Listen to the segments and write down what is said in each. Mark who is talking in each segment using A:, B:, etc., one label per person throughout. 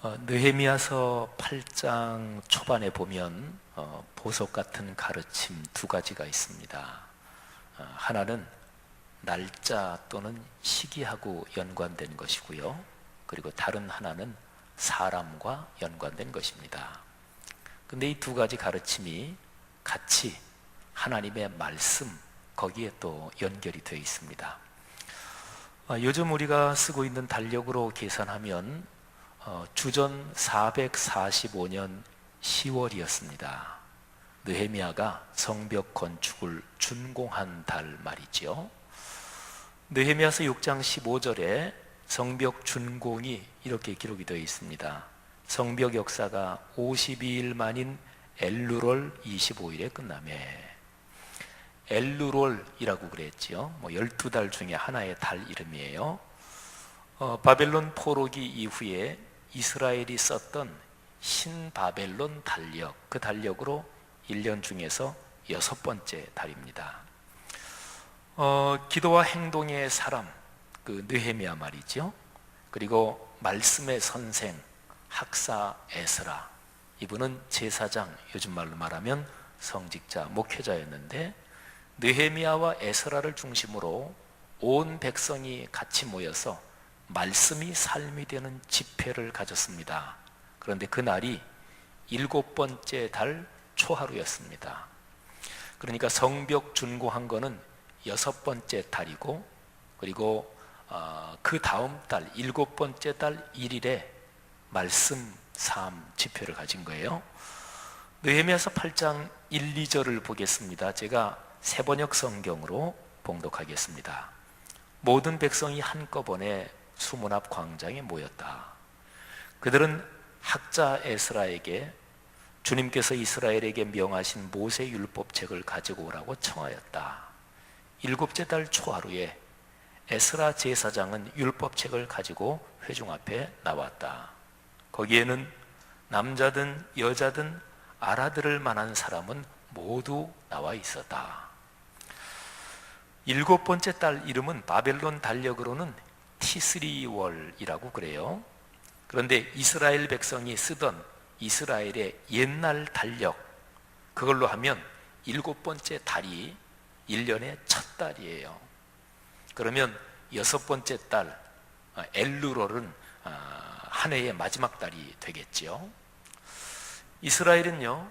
A: 느헤미야서 8장 초반에 보면 보석 같은 가르침 두 가지가 있습니다. 하나는 날짜 또는 시기하고 연관된 것이고요. 그리고 다른 하나는 사람과 연관된 것입니다. 근데 이 두 가지 가르침이 같이 하나님의 말씀, 거기에 또 연결이 되어 있습니다. 요즘 우리가 쓰고 있는 달력으로 계산하면 주전 445년 10월이었습니다. 느헤미야가 성벽 건축을 준공한 달 말이죠. 느헤미야서 6장 15절에 성벽 준공이 이렇게 기록이 되어 있습니다. 성벽 역사가 52일 만인 엘루롤 25일에 끝나매. 엘루롤이라고 그랬지요. 12달 중에 하나의 달 이름이에요. 바벨론 포로기 이후에 이스라엘이 썼던 신바벨론 달력, 그 달력으로 1년 중에서 6번째 달입니다. 기도와 행동의 사람, 그 느헤미야 말이죠. 그리고 말씀의 선생, 학사 에스라, 이분은 제사장, 요즘 말로 말하면 성직자, 목회자였는데 느헤미야와 에스라를 중심으로 온 백성이 같이 모여서 말씀이 삶이 되는 집회를 가졌습니다. 그런데 그날이 7번째 달 초하루였습니다. 그러니까 성벽 준공한 거는 6번째 달이고, 그리고 그 다음 달 7번째 달 1일에 말씀 삶 집회를 가진 거예요. 느헤미야서 8장 1, 2절을 보겠습니다. 제가 새번역 성경으로 봉독하겠습니다. 모든 백성이 한꺼번에 수문 앞 광장에 모였다. 그들은 학자 에스라에게 주님께서 이스라엘에게 명하신 모세 율법책을 가지고 오라고 청하였다. 7째 달 초하루에 에스라 제사장은 율법책을 가지고 회중 앞에 나왔다. 거기에는 남자든 여자든 알아들을 만한 사람은 모두 나와 있었다. 7번째 달 이름은 바벨론 달력으로는 티스리월이라고 그래요. 그런데 이스라엘 백성이 쓰던 이스라엘의 옛날 달력, 그걸로 하면 7번째 달이 1년의 첫 달이에요. 그러면 6번째 달 엘루롤은 한 해의 마지막 달이 되겠죠. 이스라엘은요,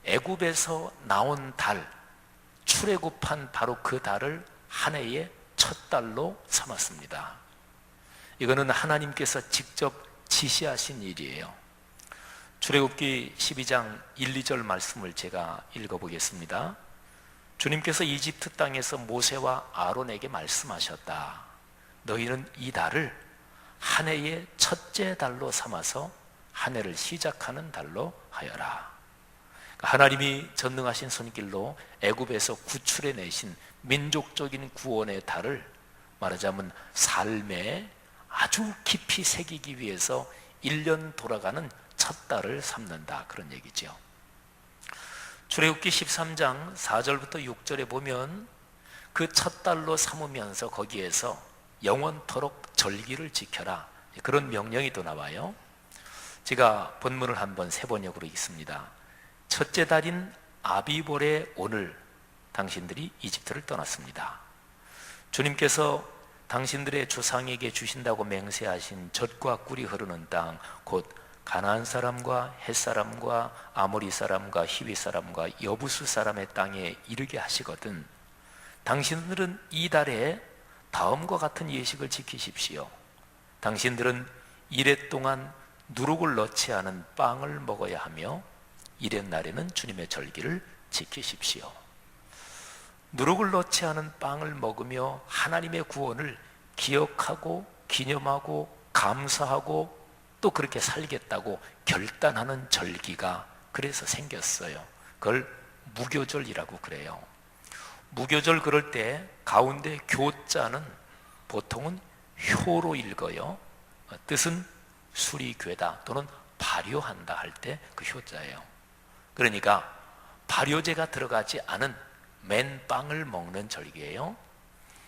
A: 애굽에서 나온 달, 출애굽한 바로 그 달을 한 해의 첫 달로 삼았습니다. 이거는 하나님께서 직접 지시하신 일이에요. 출애굽기 12장 1, 2절 말씀을 제가 읽어보겠습니다. 주님께서 이집트 땅에서 모세와 아론에게 말씀하셨다. 너희는 이 달을 한 해의 첫째 달로 삼아서 한 해를 시작하는 달로 하여라. 하나님이 전능하신 손길로 애굽에서 구출해내신 민족적인 구원의 달을 말하자면 삶에 아주 깊이 새기기 위해서 1년 돌아가는 첫 달을 삼는다, 그런 얘기죠. 출애굽기 13장 4절부터 6절에 보면 그 첫 달로 삼으면서 거기에서 영원토록 절기를 지켜라, 그런 명령이 또 나와요. 제가 본문을 한번 세 번역으로 읽습니다. 첫째 달인 아비볼의 오늘 당신들이 이집트를 떠났습니다. 주님께서 당신들의 조상에게 주신다고 맹세하신 젖과 꿀이 흐르는 땅, 곧 가나안 사람과 헷 사람과 아모리 사람과 히위 사람과 여부수 사람의 땅에 이르게 하시거든 당신들은 이 달에 다음과 같은 예식을 지키십시오. 당신들은 이레 동안 누룩을 넣지 않은 빵을 먹어야 하며 이레 날에는 주님의 절기를 지키십시오. 누룩을 넣지 않은 빵을 먹으며 하나님의 구원을 기억하고 기념하고 감사하고 또 그렇게 살겠다고 결단하는 절기가 그래서 생겼어요. 그걸 무교절이라고 그래요. 무교절 그럴 때 가운데 교자는 보통은 효로 읽어요. 뜻은 수리괴다 또는 발효한다 할 때 그 효자예요. 그러니까 발효제가 들어가지 않은 맨빵을 먹는 절기예요.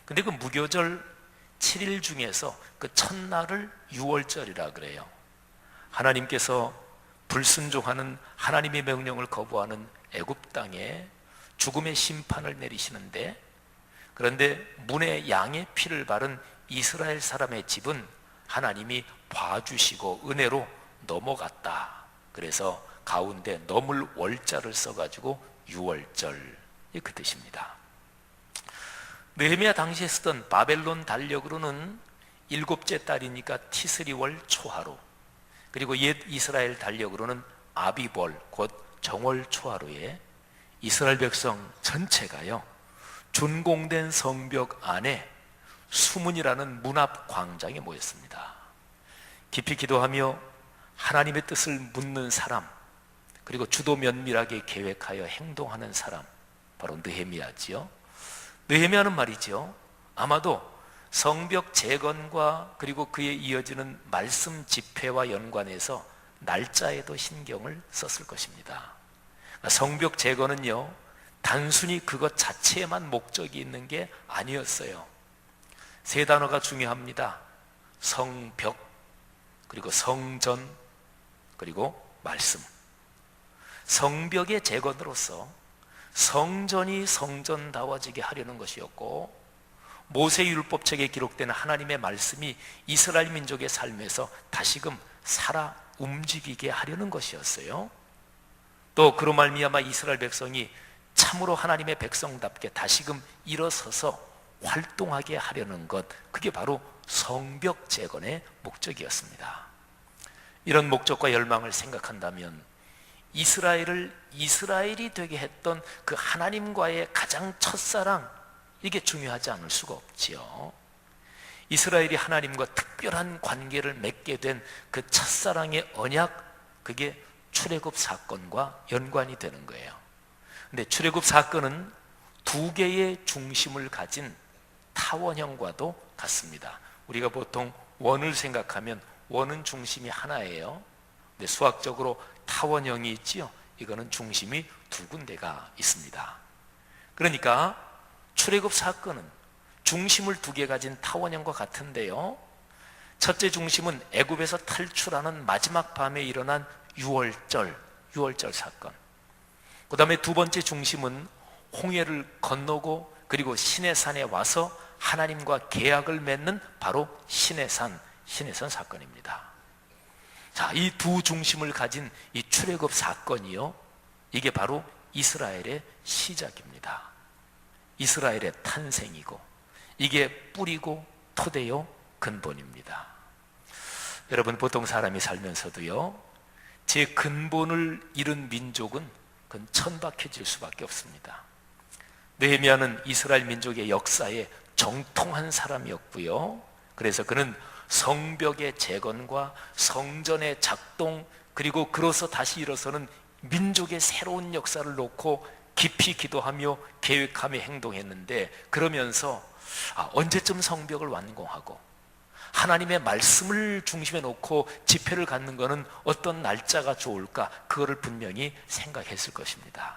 A: 근데 그 무교절 7일 중에서 그 첫날을 6월절이라 그래요. 하나님께서 불순종하는 하나님의 명령을 거부하는 애굽 땅에 죽음의 심판을 내리시는데, 그런데 문에 양의 피를 바른 이스라엘 사람의 집은 하나님이 봐주시고 은혜로 넘어갔다. 그래서 가운데 넘을 월자를 써가지고 유월절, 그 뜻입니다. 느헤미야 당시에 쓰던 바벨론 달력으로는 일곱째 달이니까 티스리월 초하루, 그리고 옛 이스라엘 달력으로는 아비볼 곧 정월 초하루에 이스라엘 백성 전체가요 준공된 성벽 안에 수문이라는 문 앞 광장에 모였습니다. 깊이 기도하며 하나님의 뜻을 묻는 사람, 그리고 주도 면밀하게 계획하여 행동하는 사람, 바로 느헤미야지요. 느헤미야는 말이죠, 아마도 성벽 재건과 그리고 그에 이어지는 말씀 집회와 연관해서 날짜에도 신경을 썼을 것입니다. 성벽 재건은요 단순히 그것 자체에만 목적이 있는 게 아니었어요. 세 단어가 중요합니다. 성벽, 그리고 성전, 그리고 말씀. 성벽의 재건으로서 성전이 성전다워지게 하려는 것이었고, 모세율법책에 기록된 하나님의 말씀이 이스라엘 민족의 삶에서 다시금 살아 움직이게 하려는 것이었어요. 또 그로 말미암아 이스라엘 백성이 참으로 하나님의 백성답게 다시금 일어서서 활동하게 하려는 것, 그게 바로 성벽 재건의 목적이었습니다. 이런 목적과 열망을 생각한다면 이스라엘을 이스라엘이 되게 했던 그 하나님과의 가장 첫사랑, 이게 중요하지 않을 수가 없지요. 이스라엘이 하나님과 특별한 관계를 맺게 된 그 첫사랑의 언약, 그게 출애굽 사건과 연관이 되는 거예요. 근데 출애굽 사건은 두 개의 중심을 가진 타원형과도 같습니다. 우리가 보통 원을 생각하면 원은 중심이 하나예요. 근데 수학적으로 타원형이 있지요. 이거는 중심이 두 군데가 있습니다. 그러니까 출애굽 사건은 중심을 두 개 가진 타원형과 같은데요, 첫째 중심은 애굽에서 탈출하는 마지막 밤에 일어난 유월절 사건, 그 다음에 두 번째 중심은 홍해를 건너고 그리고 시내산에 와서 하나님과 계약을 맺는 바로 시내산 사건입니다. 자, 이 두 중심을 가진 이 출애굽 사건이요, 이게 바로 이스라엘의 시작입니다. 이스라엘의 탄생이고, 이게 뿌리고 토대요 근본입니다. 여러분, 보통 사람이 살면서도요 제 근본을 잃은 민족은 그건 천박해질 수밖에 없습니다. 느헤미야는 이스라엘 민족의 역사에 정통한 사람이었고요, 그래서 그는 성벽의 재건과 성전의 작동, 그리고 그로서 다시 일어서는 민족의 새로운 역사를 놓고 깊이 기도하며 계획하며 행동했는데, 그러면서 언제쯤 성벽을 완공하고 하나님의 말씀을 중심에 놓고 집회를 갖는 것은 어떤 날짜가 좋을까, 그거를 분명히 생각했을 것입니다.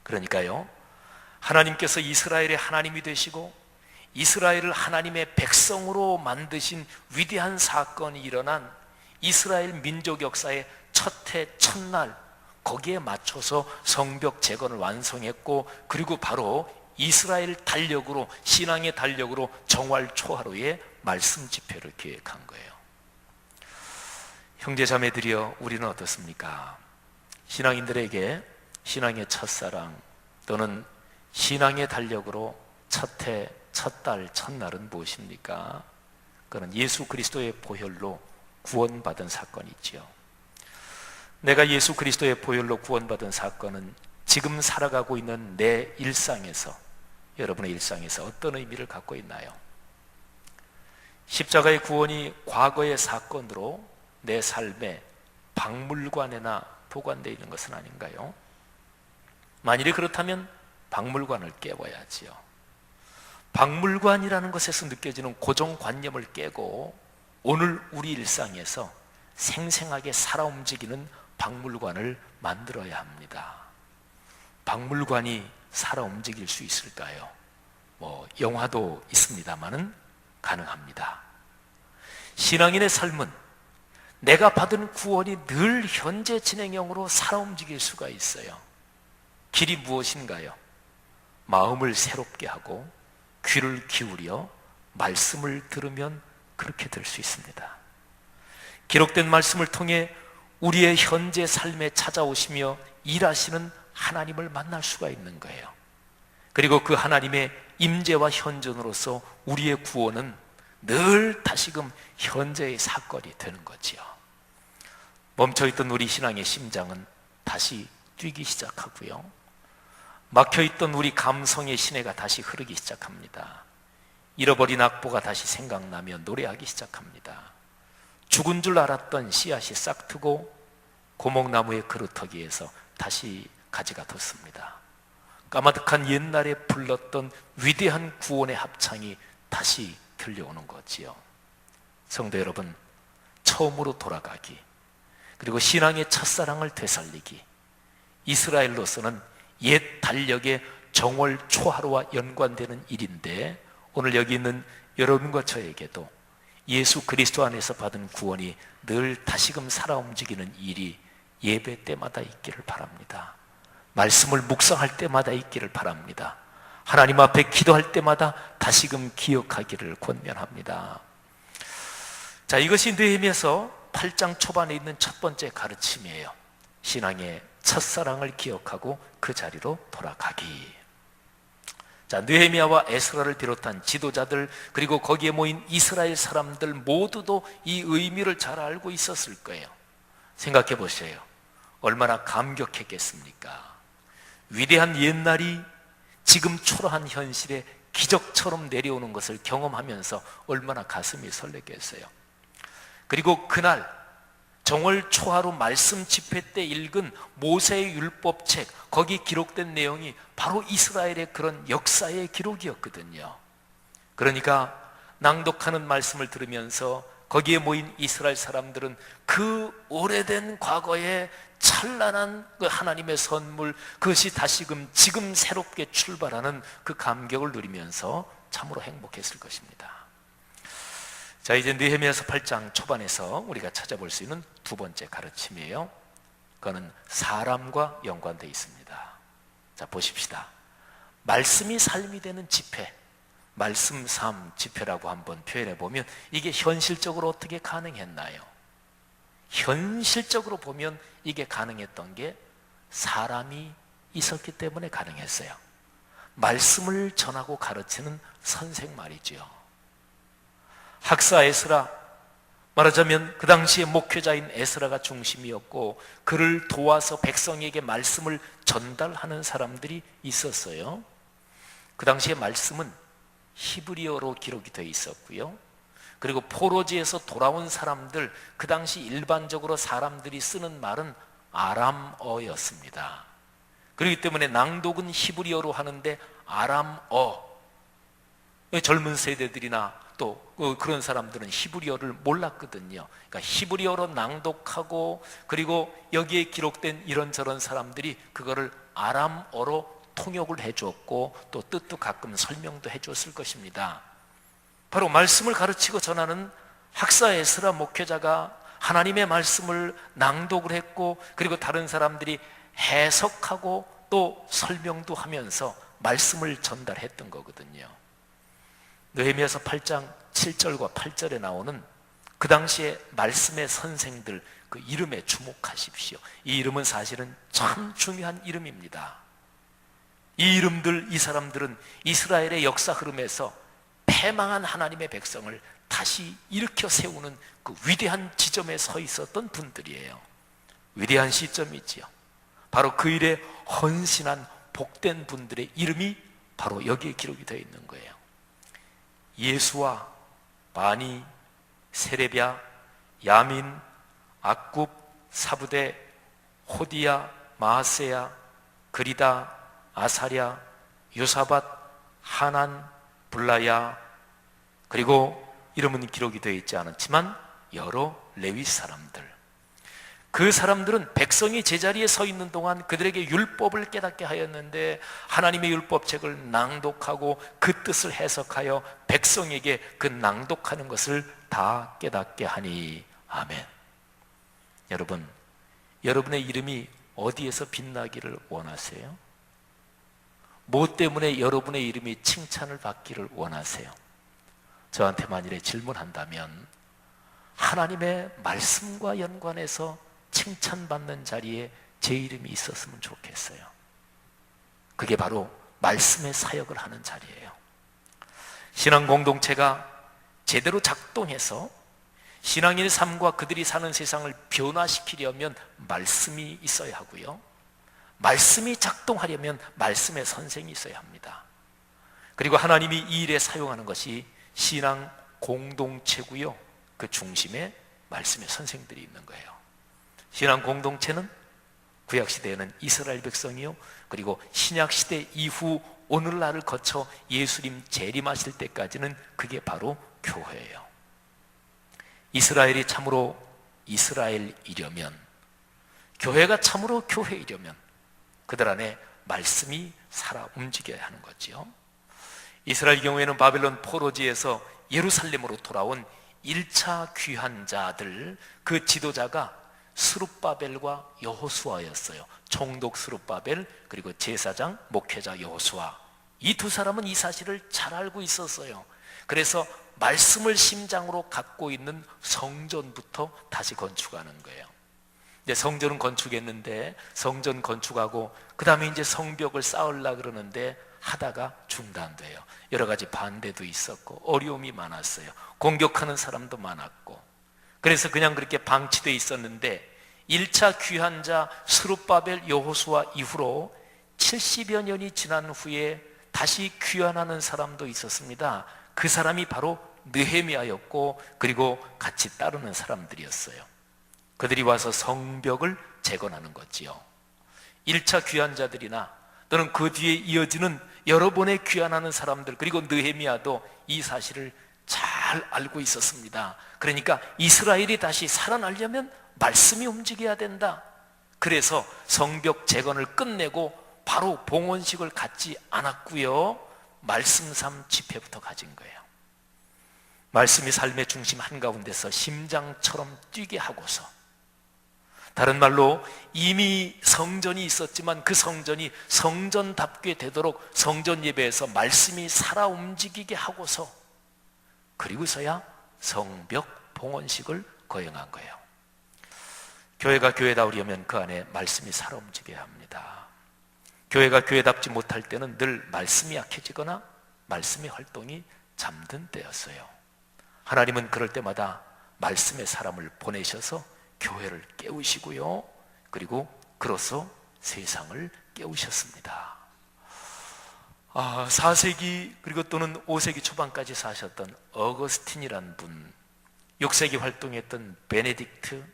A: 그러니까요, 하나님께서 이스라엘의 하나님이 되시고 이스라엘을 하나님의 백성으로 만드신 위대한 사건이 일어난 이스라엘 민족 역사의 첫해 첫날, 거기에 맞춰서 성벽 재건을 완성했고, 그리고 바로 이스라엘 달력으로, 신앙의 달력으로 정월 초하루에 말씀 집회를 계획한 거예요. 형제 자매들이여, 우리는 어떻습니까? 신앙인들에게 신앙의 첫사랑 또는 신앙의 달력으로 첫해, 첫달, 첫날은 무엇입니까? 그는 예수 그리스도의 보혈로 구원받은 사건이지요. 내가 예수 그리스도의 보혈로 구원받은 사건은 지금 살아가고 있는 내 일상에서, 여러분의 일상에서 어떤 의미를 갖고 있나요? 십자가의 구원이 과거의 사건으로 내 삶의 박물관에나 보관되어 있는 것은 아닌가요? 만일에 그렇다면 박물관을 깨워야지요. 박물관이라는 것에서 느껴지는 고정관념을 깨고 오늘 우리 일상에서 생생하게 살아 움직이는 박물관을 만들어야 합니다. 박물관이 살아 움직일 수 있을까요? 영화도 있습니다만은 가능합니다. 신앙인의 삶은 내가 받은 구원이 늘 현재 진행형으로 살아 움직일 수가 있어요. 길이 무엇인가요? 마음을 새롭게 하고 귀를 기울여 말씀을 들으면 그렇게 될 수 있습니다. 기록된 말씀을 통해 우리의 현재 삶에 찾아오시며 일하시는 하나님을 만날 수가 있는 거예요. 그리고 그 하나님의 임재와 현존으로서 우리의 구원은 늘 다시금 현재의 사건이 되는 거지요. 멈춰있던 우리 신앙의 심장은 다시 뛰기 시작하고요, 막혀있던 우리 감성의 시내가 다시 흐르기 시작합니다. 잃어버린 악보가 다시 생각나며 노래하기 시작합니다. 죽은 줄 알았던 씨앗이 싹트고 고목나무의 그루터기에서 다시 가지가 돋습니다. 까마득한 옛날에 불렀던 위대한 구원의 합창이 다시 들려오는 거지요. 성도 여러분, 처음으로 돌아가기, 그리고 신앙의 첫사랑을 되살리기, 이스라엘로서는 옛 달력의 정월 초하루와 연관되는 일인데, 오늘 여기 있는 여러분과 저에게도 예수 그리스도 안에서 받은 구원이 늘 다시금 살아 움직이는 일이 예배 때마다 있기를 바랍니다. 말씀을 묵상할 때마다 있기를 바랍니다. 하나님 앞에 기도할 때마다 다시금 기억하기를 권면합니다. 자, 이것이 느헤미야서 8장 초반에 있는 첫 번째 가르침이에요. 신앙의 첫사랑을 기억하고 그 자리로 돌아가기. 자, 느헤미야와 에스라를 비롯한 지도자들, 그리고 거기에 모인 이스라엘 사람들 모두도 이 의미를 잘 알고 있었을 거예요. 생각해 보세요. 얼마나 감격했겠습니까? 위대한 옛날이 지금 초라한 현실에 기적처럼 내려오는 것을 경험하면서 얼마나 가슴이 설레겠어요. 그리고 그날 정월 초하루 말씀 집회 때 읽은 모세의 율법책, 거기 기록된 내용이 바로 이스라엘의 그런 역사의 기록이었거든요. 그러니까 낭독하는 말씀을 들으면서 거기에 모인 이스라엘 사람들은 그 오래된 과거의 찬란한 그 하나님의 선물, 그것이 다시금 지금 새롭게 출발하는 그 감격을 누리면서 참으로 행복했을 것입니다. 자, 이제 느헤미야서 8장 초반에서 우리가 찾아볼 수 있는 두 번째 가르침이에요. 그거는 사람과 연관되어 있습니다. 자, 보십시다. 말씀이 삶이 되는 집회, 말씀 삶 집회라고 한번 표현해 보면 이게 현실적으로 어떻게 가능했나요? 현실적으로 보면 이게 가능했던 게 사람이 있었기 때문에 가능했어요. 말씀을 전하고 가르치는 선생 말이죠. 학사 에스라, 말하자면 그 당시에 목회자인 에스라가 중심이었고, 그를 도와서 백성에게 말씀을 전달하는 사람들이 있었어요. 그 당시에 말씀은 히브리어로 기록이 되어 있었고요, 그리고 포로지에서 돌아온 사람들, 그 당시 일반적으로 사람들이 쓰는 말은 아람어였습니다. 그렇기 때문에 낭독은 히브리어로 하는데 아람어, 젊은 세대들이나 또 그런 사람들은 히브리어를 몰랐거든요. 그러니까 히브리어로 낭독하고, 그리고 여기에 기록된 이런저런 사람들이 그거를 아람어로 통역을 해주었고, 또 뜻도 가끔 설명도 해주었을 것입니다. 바로 말씀을 가르치고 전하는 학사 에스라 목회자가 하나님의 말씀을 낭독을 했고, 그리고 다른 사람들이 해석하고 또 설명도 하면서 말씀을 전달했던 거거든요. 느헤미야서 8장 7절과 8절에 나오는 그 당시에 말씀의 선생들, 그 이름에 주목하십시오. 이 이름은 사실은 참 중요한 이름입니다. 이 이름들, 이 사람들은 이스라엘의 역사 흐름에서 패망한 하나님의 백성을 다시 일으켜 세우는 그 위대한 지점에 서 있었던 분들이에요. 위대한 시점이지요. 바로 그 일에 헌신한 복된 분들의 이름이 바로 여기에 기록이 되어 있는 거예요. 예수와 바니, 세레비야, 야민, 악굽, 사부대, 호디야, 마아세야, 그리다, 아사랴, 요사밧, 하난, 블라야, 그리고 이름은 기록이 되어 있지 않았지만 여러 레위 사람들, 그 사람들은 백성이 제자리에 서 있는 동안 그들에게 율법을 깨닫게 하였는데, 하나님의 율법책을 낭독하고 그 뜻을 해석하여 백성에게 그 낭독하는 것을 다 깨닫게 하니. 아멘. 여러분, 여러분의 이름이 어디에서 빛나기를 원하세요? 뭐 때문에 여러분의 이름이 칭찬을 받기를 원하세요? 저한테 만일에 질문한다면 하나님의 말씀과 연관해서 칭찬받는 자리에 제 이름이 있었으면 좋겠어요. 그게 바로 말씀의 사역을 하는 자리예요. 신앙 공동체가 제대로 작동해서 신앙인의 삶과 그들이 사는 세상을 변화시키려면 말씀이 있어야 하고요, 말씀이 작동하려면 말씀의 선생이 있어야 합니다. 그리고 하나님이 이 일에 사용하는 것이 신앙 공동체고요, 그 중심에 말씀의 선생들이 있는 거예요. 신앙 공동체는 구약시대에는 이스라엘 백성이요, 그리고 신약시대 이후 오늘날을 거쳐 예수님 재림하실 때까지는 그게 바로 교회예요. 이스라엘이 참으로 이스라엘이려면, 교회가 참으로 교회이려면 그들 안에 말씀이 살아 움직여야 하는 거지요. 이스라엘 경우에는 바벨론 포로지에서 예루살렘으로 돌아온 1차 귀한 자들, 그 지도자가 스룹바벨과 여호수아였어요. 총독 스룹바벨, 그리고 제사장 목회자 여호수아, 이 두 사람은 이 사실을 잘 알고 있었어요. 그래서 말씀을 심장으로 갖고 있는 성전부터 다시 건축하는 거예요. 이제 성전은 건축했는데, 성전 건축하고 그 다음에 이제 성벽을 쌓으려고 그러는데 하다가 중단돼요. 여러 가지 반대도 있었고 어려움이 많았어요. 공격하는 사람도 많았고, 그래서 그냥 그렇게 방치되어 있었는데 1차 귀한 자 스룹바벨 여호수아 이후로 70여 년이 지난 후에 다시 귀환하는 사람도 있었습니다. 그 사람이 바로 느헤미야였고, 그리고 같이 따르는 사람들이었어요. 그들이 와서 성벽을 재건하는 거지요. 1차 귀환자들이나 또는 그 뒤에 이어지는 여러 번의 귀환하는 사람들, 그리고 느헤미야도 이 사실을 잘 알고 있었습니다. 그러니까 이스라엘이 다시 살아나려면 말씀이 움직여야 된다. 그래서 성벽 재건을 끝내고 바로 봉헌식을 갖지 않았고요, 말씀 삶 집회부터 가진 거예요. 말씀이 삶의 중심 한가운데서 심장처럼 뛰게 하고서, 다른 말로 이미 성전이 있었지만 그 성전이 성전답게 되도록 성전 예배에서 말씀이 살아 움직이게 하고서, 그리고서야 성벽 봉헌식을 거행한 거예요. 교회가 교회다우려면 그 안에 말씀이 살아 움직여야 합니다. 교회가 교회답지 못할 때는 늘 말씀이 약해지거나 말씀의 활동이 잠든 때였어요. 하나님은 그럴 때마다 말씀의 사람을 보내셔서 교회를 깨우시고요, 그리고 그로써 세상을 깨우셨습니다. 4세기 그리고 또는 5세기 초반까지 사셨던 어거스틴이란 분, 6세기 활동했던 베네딕트,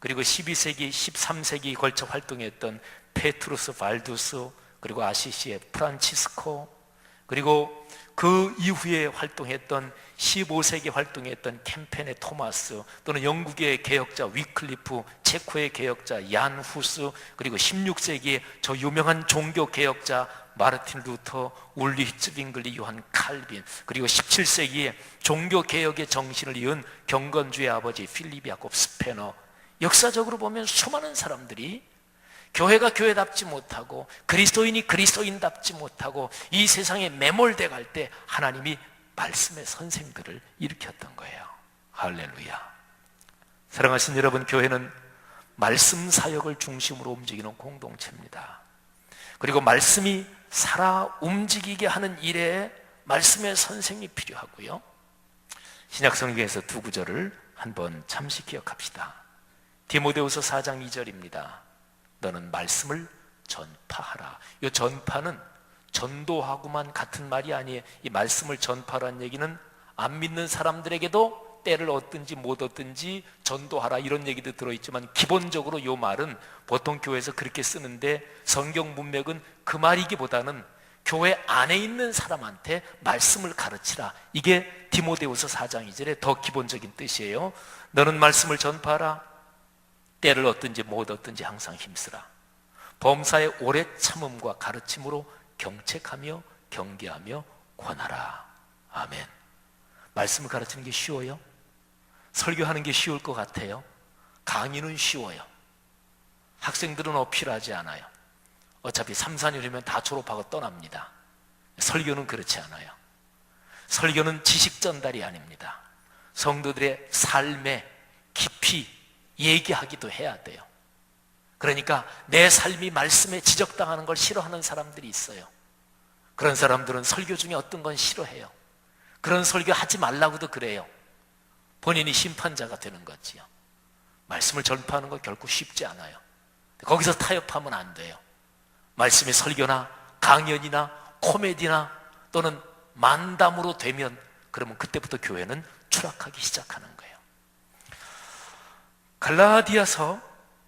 A: 그리고 12세기, 13세기 걸쳐 활동했던 페트루스 발두스, 그리고 아시시의 프란치스코, 그리고 그 이후에 활동했던 15세기 활동했던 캠펜의 토마스, 또는 영국의 개혁자 위클리프, 체코의 개혁자 얀 후스, 그리고 16세기의 저 유명한 종교 개혁자 마르틴 루터, 울리히츠 츠빙글리, 요한 칼빈, 그리고 17세기에 종교 개혁의 정신을 이은 경건주의 아버지 필립 야콥 스페너, 역사적으로 보면 수많은 사람들이 교회가 교회답지 못하고 그리스도인이 그리스도인답지 못하고 이 세상에 매몰돼 갈 때 하나님이 말씀의 선생들을 일으켰던 거예요. 할렐루야. 사랑하신 여러분, 교회는 말씀 사역을 중심으로 움직이는 공동체입니다. 그리고 말씀이 살아 움직이게 하는 일에 말씀의 선생이 필요하고요, 신약성경에서 두 구절을 한번 잠시 기억합시다. 디모데후서 4장 2절입니다. 너는 말씀을 전파하라. 이 전파는 전도하고만 같은 말이 아니에요. 이 말씀을 전파하라는 얘기는 안 믿는 사람들에게도 때를 얻든지 못 얻든지 전도하라, 이런 얘기도 들어있지만 기본적으로 이 말은 보통 교회에서 그렇게 쓰는데, 성경 문맥은 그 말이기보다는 교회 안에 있는 사람한테 말씀을 가르치라, 이게 디모데후서 4장 2절의 더 기본적인 뜻이에요. 너는 말씀을 전파하라. 때를 얻든지 못 얻든지 항상 힘쓰라. 범사의 오래 참음과 가르침으로 경책하며 경계하며 권하라. 아멘. 말씀을 가르치는 게 쉬워요? 설교하는 게 쉬울 것 같아요? 강의는 쉬워요. 학생들은 어필하지 않아요. 어차피 3, 4년이면 다 졸업하고 떠납니다. 설교는 그렇지 않아요. 설교는 지식 전달이 아닙니다. 성도들의 삶에 깊이 얘기하기도 해야 돼요. 그러니까 내 삶이 말씀에 지적당하는 걸 싫어하는 사람들이 있어요. 그런 사람들은 설교 중에 어떤 건 싫어해요. 그런 설교 하지 말라고도 그래요. 본인이 심판자가 되는 거지요. 말씀을 전파하는 건 결코 쉽지 않아요. 거기서 타협하면 안 돼요. 말씀의 설교나 강연이나 코미디나 또는 만담으로 되면 그러면 그때부터 교회는 추락하기 시작하는 거예요. 갈라디아서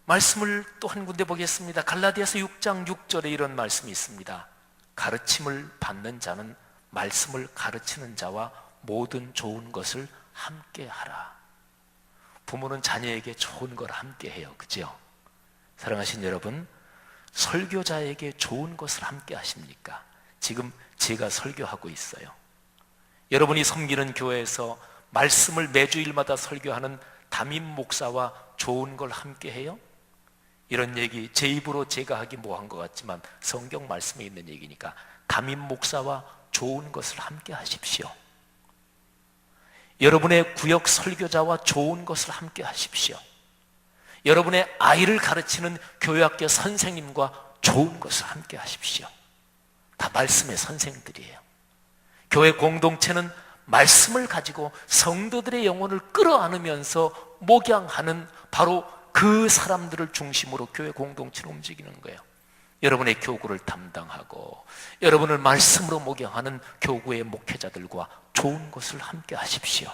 A: 말씀을 또 한 군데 보겠습니다. 갈라디아서 6장 6절에 이런 말씀이 있습니다. 가르침을 받는 자는 말씀을 가르치는 자와 모든 좋은 것을 함께 하라. 부모는 자녀에게 좋은 걸 함께 해요. 그죠? 사랑하신 여러분, 설교자에게 좋은 것을 함께 하십니까? 지금 제가 설교하고 있어요. 여러분이 섬기는 교회에서 말씀을 매주일마다 설교하는 담임 목사와 좋은 걸 함께 해요? 이런 얘기 제 입으로 제가 하기 뭐한 것 같지만 성경 말씀에 있는 얘기니까 담임 목사와 좋은 것을 함께 하십시오. 여러분의 구역 설교자와 좋은 것을 함께 하십시오. 여러분의 아이를 가르치는 교회학교 선생님과 좋은 것을 함께 하십시오. 다 말씀의 선생들이에요. 교회 공동체는 말씀을 가지고 성도들의 영혼을 끌어안으면서 목양하는 바로 그 사람들을 중심으로 교회 공동체를 움직이는 거예요. 여러분의 교구를 담당하고 여러분을 말씀으로 목양하는 교구의 목회자들과 좋은 것을 함께 하십시오.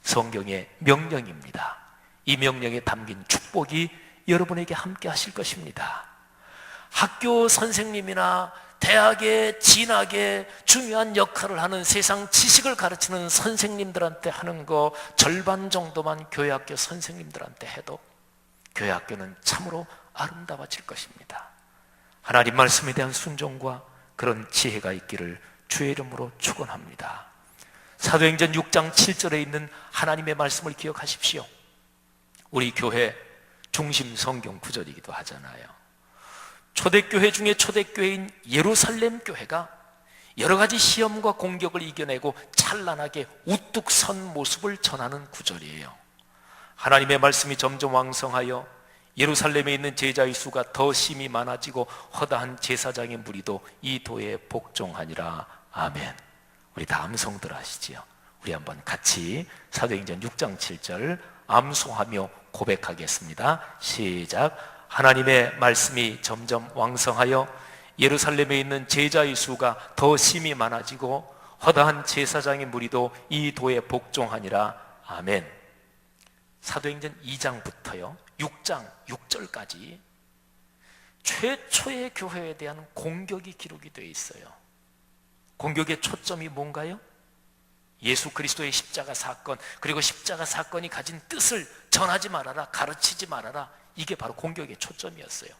A: 성경의 명령입니다. 이 명령에 담긴 축복이 여러분에게 함께 하실 것입니다. 학교 선생님이나 대학에 진학에 중요한 역할을 하는 세상 지식을 가르치는 선생님들한테 하는 거 절반 정도만 교회학교 선생님들한테 해도 교회학교는 참으로 아름다워질 것입니다. 하나님 말씀에 대한 순종과 그런 지혜가 있기를 주의 이름으로 축원합니다. 사도행전 6장 7절에 있는 하나님의 말씀을 기억하십시오. 우리 교회 중심 성경 구절이기도 하잖아요. 초대교회 중에 초대교회인 예루살렘 교회가 여러 가지 시험과 공격을 이겨내고 찬란하게 우뚝 선 모습을 전하는 구절이에요. 하나님의 말씀이 점점 왕성하여 예루살렘에 있는 제자의 수가 더 심히 많아지고 허다한 제사장의 무리도 이 도에 복종하니라. 아멘. 우리 다 암송들 하시지요. 우리 한번 같이 사도행전 6장 7절 암송하며 고백하겠습니다. 시작. 하나님의 말씀이 점점 왕성하여 예루살렘에 있는 제자의 수가 더 심히 많아지고 허다한 제사장의 무리도 이 도에 복종하니라. 아멘. 사도행전 2장부터요 6장 6절까지 최초의 교회에 대한 공격이 기록이 되어 있어요. 공격의 초점이 뭔가요? 예수 그리스도의 십자가 사건, 그리고 십자가 사건이 가진 뜻을 전하지 말아라, 가르치지 말아라. 이게 바로 공격의 초점이었어요.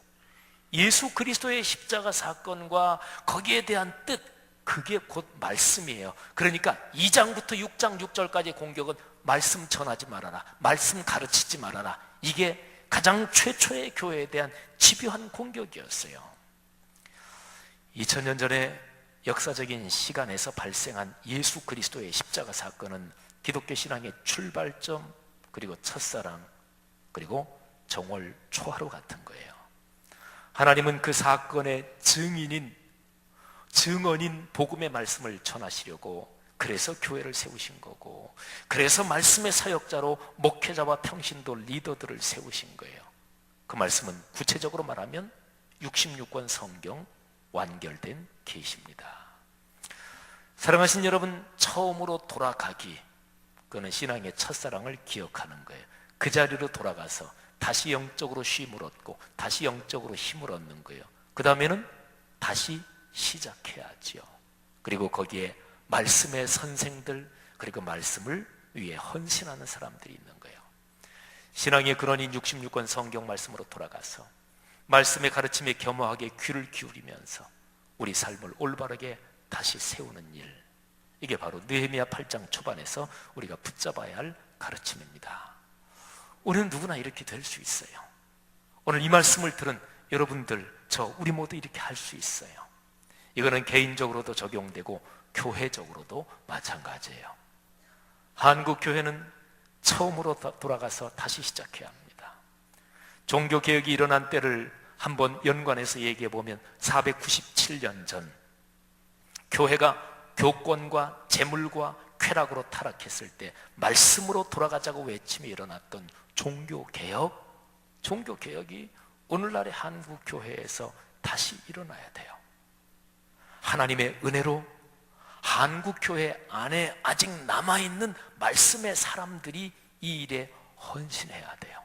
A: 예수 그리스도의 십자가 사건과 거기에 대한 뜻, 그게 곧 말씀이에요. 그러니까 2장부터 6장 6절까지의 공격은 말씀 전하지 말아라, 말씀 가르치지 말아라. 이게 가장 최초의 교회에 대한 집요한 공격이었어요. 2000년 전에 역사적인 시간에서 발생한 예수 그리스도의 십자가 사건은 기독교 신앙의 출발점, 그리고 첫사랑, 그리고 정월 초하루 같은 거예요. 하나님은 그 사건의 증언인 복음의 말씀을 전하시려고 그래서 교회를 세우신 거고, 그래서 말씀의 사역자로 목회자와 평신도 리더들을 세우신 거예요. 그 말씀은 구체적으로 말하면 66권 성경 완결된 계시입니다. 사랑하신 여러분, 처음으로 돌아가기, 그는 신앙의 첫사랑을 기억하는 거예요. 그 자리로 돌아가서 다시 영적으로 쉼을 얻고 다시 영적으로 힘을 얻는 거예요. 그 다음에는 다시 시작해야지요. 그리고 거기에 말씀의 선생들, 그리고 말씀을 위해 헌신하는 사람들이 있는 거예요. 신앙의 근원인 66권 성경 말씀으로 돌아가서 말씀의 가르침에 겸허하게 귀를 기울이면서 우리 삶을 올바르게 다시 세우는 일, 이게 바로 느헤미야 8장 초반에서 우리가 붙잡아야 할 가르침입니다. 우리는 누구나 이렇게 될 수 있어요. 오늘 이 말씀을 들은 여러분들, 우리 모두 이렇게 할 수 있어요. 이거는 개인적으로도 적용되고 교회적으로도 마찬가지예요. 한국 교회는 처음으로 돌아가서 다시 시작해야 합니다. 종교개혁이 일어난 때를 한번 연관해서 얘기해 보면 497년 전 교회가 교권과 재물과 쾌락으로 타락했을 때 말씀으로 돌아가자고 외침이 일어났던 종교개혁이 오늘날의 한국 교회에서 다시 일어나야 돼요. 하나님의 은혜로 한국 교회 안에 아직 남아있는 말씀의 사람들이 이 일에 헌신해야 돼요.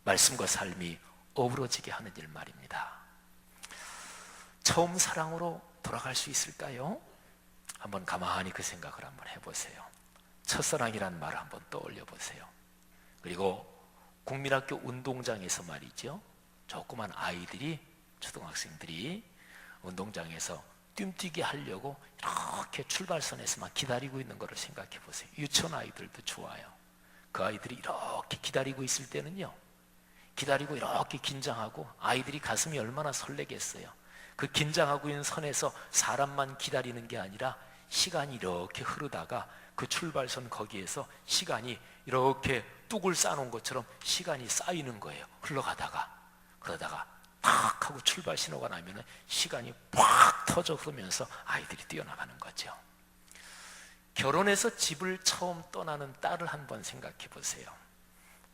A: 말씀과 삶이 어우러지게 하는 일 말입니다. 처음 사랑으로 돌아갈 수 있을까요? 한번 가만히 그 생각을 한번 해보세요. 첫사랑이라는 말을 한번 떠올려 보세요. 그리고 국민학교 운동장에서 말이죠, 조그만 아이들이, 초등학생들이 운동장에서 뛰뛰기 하려고 이렇게 출발선에서만 기다리고 있는 것을 생각해 보세요. 유치원 아이들도 좋아요. 그 아이들이 이렇게 기다리고 있을 때는요, 기다리고 이렇게 긴장하고 아이들이 가슴이 얼마나 설레겠어요. 그 긴장하고 있는 선에서 사람만 기다리는 게 아니라 시간이 이렇게 흐르다가 그 출발선 거기에서 시간이 이렇게 뚝을 쌓아놓은 것처럼 시간이 쌓이는 거예요. 흘러가다가. 그러다가 탁 하고 출발 신호가 나면 시간이 팍 터져서 아이들이 뛰어나가는 거죠. 결혼해서 집을 처음 떠나는 딸을 한번 생각해 보세요.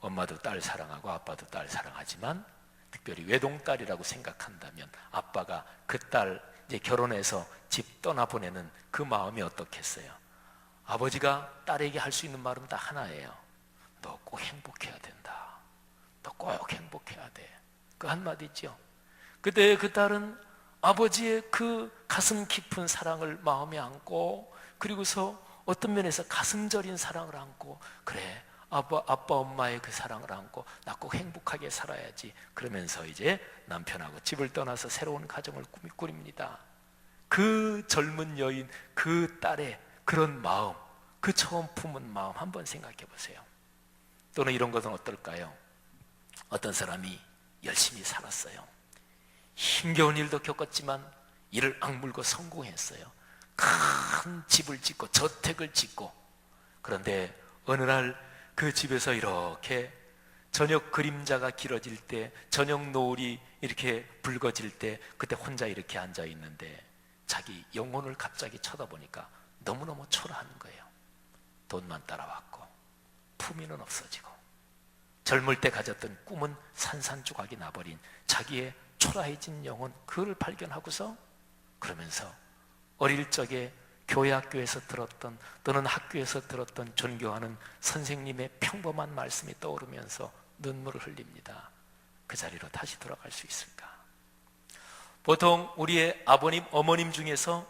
A: 엄마도 딸 사랑하고 아빠도 딸 사랑하지만 특별히 외동딸이라고 생각한다면 아빠가 그 딸 이제 결혼해서 집 떠나보내는 그 마음이 어떻겠어요? 아버지가 딸에게 할 수 있는 말은 딱 하나예요. 너 꼭 행복해야 된다. 너 꼭 행복해야 돼. 그 한마디죠. 그때 그 딸은 아버지의 그 가슴 깊은 사랑을 마음에 안고, 그리고서 어떤 면에서 가슴 저린 사랑을 안고, 그래 아빠 엄마의 그 사랑을 안고 나 꼭 행복하게 살아야지, 그러면서 이제 남편하고 집을 떠나서 새로운 가정을 꾸립니다. 그 젊은 여인, 그 딸의 그런 마음, 그 처음 품은 마음 한번 생각해 보세요. 또는 이런 것은 어떨까요? 어떤 사람이 열심히 살았어요. 힘겨운 일도 겪었지만 이를 악물고 성공했어요. 큰 집을 짓고 저택을 짓고, 그런데 어느 날 그 집에서 이렇게 저녁 그림자가 길어질 때, 저녁 노을이 이렇게 붉어질 때, 그때 혼자 이렇게 앉아 있는데 자기 영혼을 갑자기 쳐다보니까 너무너무 초라한 거예요. 돈만 따라왔고 품위는 없어지고 젊을 때 가졌던 꿈은 산산조각이 나버린 자기의 초라해진 영혼, 그걸 발견하고서 그러면서 어릴 적에 교회 학교에서 들었던 또는 학교에서 들었던 존경하는 선생님의 평범한 말씀이 떠오르면서 눈물을 흘립니다. 그 자리로 다시 돌아갈 수 있을까? 보통 우리의 아버님, 어머님 중에서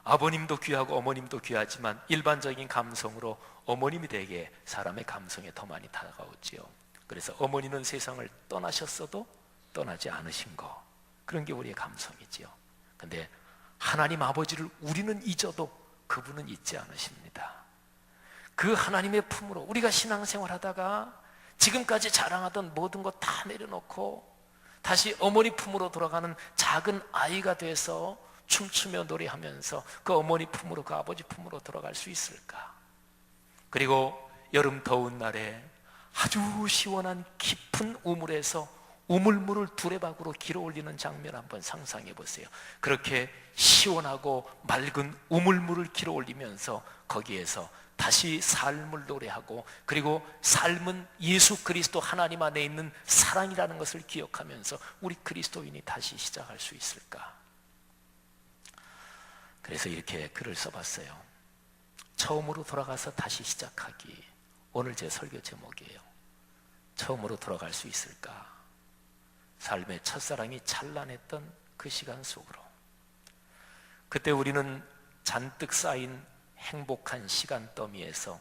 A: 아버님도 귀하고 어머님도 귀하지만 일반적인 감성으로 어머님이 되게 사람의 감성에 더 많이 다가오지요. 그래서 어머니는 세상을 떠나셨어도 떠나지 않으신 거, 그런 게 우리의 감성이지요. 근데 하나님 아버지를 우리는 잊어도 그분은 잊지 않으십니다. 그 하나님의 품으로 우리가 신앙생활 하다가 지금까지 자랑하던 모든 것 다 내려놓고 다시 어머니 품으로 돌아가는 작은 아이가 돼서 춤추며 노래하면서 그 어머니 품으로, 그 아버지 품으로 돌아갈 수 있을까? 그리고 여름 더운 날에 아주 시원한 깊은 우물에서 우물물을 두레박으로 길어 올리는 장면 한번 상상해 보세요. 그렇게 시원하고 맑은 우물물을 길어 올리면서 거기에서 다시 삶을 노래하고, 그리고 삶은 예수 그리스도 하나님 안에 있는 사랑이라는 것을 기억하면서 우리 그리스도인이 다시 시작할 수 있을까? 그래서 이렇게 글을 써봤어요. 처음으로 돌아가서 다시 시작하기. 오늘 제 설교 제목이에요. 처음으로 돌아갈 수 있을까? 삶의 첫사랑이 찬란했던 그 시간 속으로. 그때 우리는 잔뜩 쌓인 행복한 시간 더미에서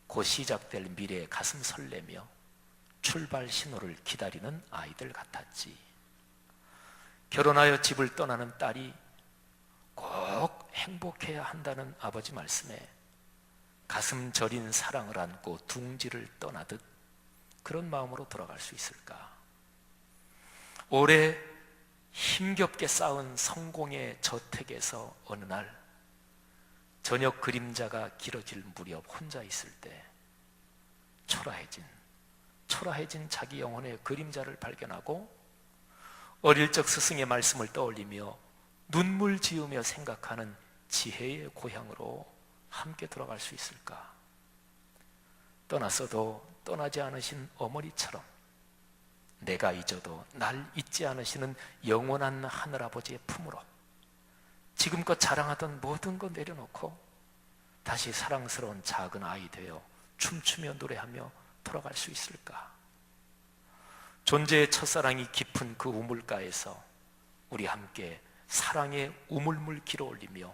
A: 곧 시작될 미래에 가슴 설레며 출발 신호를 기다리는 아이들 같았지. 결혼하여 집을 떠나는 딸이 꼭 행복해야 한다는 아버지 말씀에 가슴 저린 사랑을 안고 둥지를 떠나듯 그런 마음으로 돌아갈 수 있을까? 오래 힘겹게 쌓은 성공의 저택에서 어느 날 저녁 그림자가 길어질 무렵 혼자 있을 때 초라해진 자기 영혼의 그림자를 발견하고 어릴 적 스승의 말씀을 떠올리며 눈물 지으며 생각하는 지혜의 고향으로 함께 돌아갈 수 있을까? 떠났어도 떠나지 않으신 어머니처럼 내가 잊어도 날 잊지 않으시는 영원한 하늘아버지의 품으로 지금껏 자랑하던 모든 것 내려놓고 다시 사랑스러운 작은 아이 되어 춤추며 노래하며 돌아갈 수 있을까? 존재의 첫사랑이 깊은 그 우물가에서 우리 함께 사랑의 우물물 길어 올리며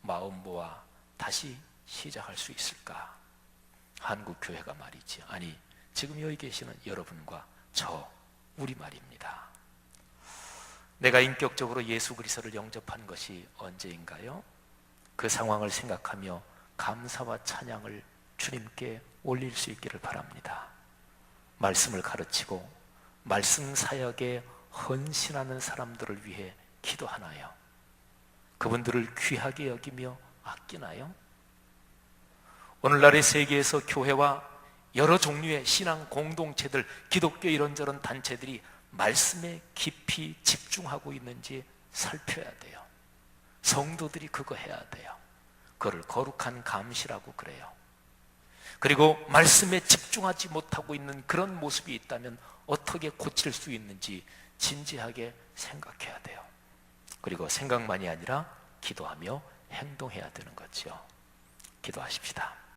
A: 마음 모아 다시 시작할 수 있을까? 한국교회가 말이지, 아니 지금 여기 계시는 여러분과 우리 말입니다. 내가 인격적으로 예수 그리스도를 영접한 것이 언제인가요? 그 상황을 생각하며 감사와 찬양을 주님께 올릴 수 있기를 바랍니다. 말씀을 가르치고 말씀 사역에 헌신하는 사람들을 위해 기도하나요? 그분들을 귀하게 여기며 아끼나요? 오늘날의 세계에서 교회와 여러 종류의 신앙 공동체들, 기독교 이런저런 단체들이 말씀에 깊이 집중하고 있는지 살펴야 돼요. 성도들이 그거 해야 돼요. 그걸 거룩한 감시라고 그래요. 그리고 말씀에 집중하지 못하고 있는 그런 모습이 있다면 어떻게 고칠 수 있는지 진지하게 생각해야 돼요. 그리고 생각만이 아니라 기도하며 행동해야 되는 거죠. 기도하십시다.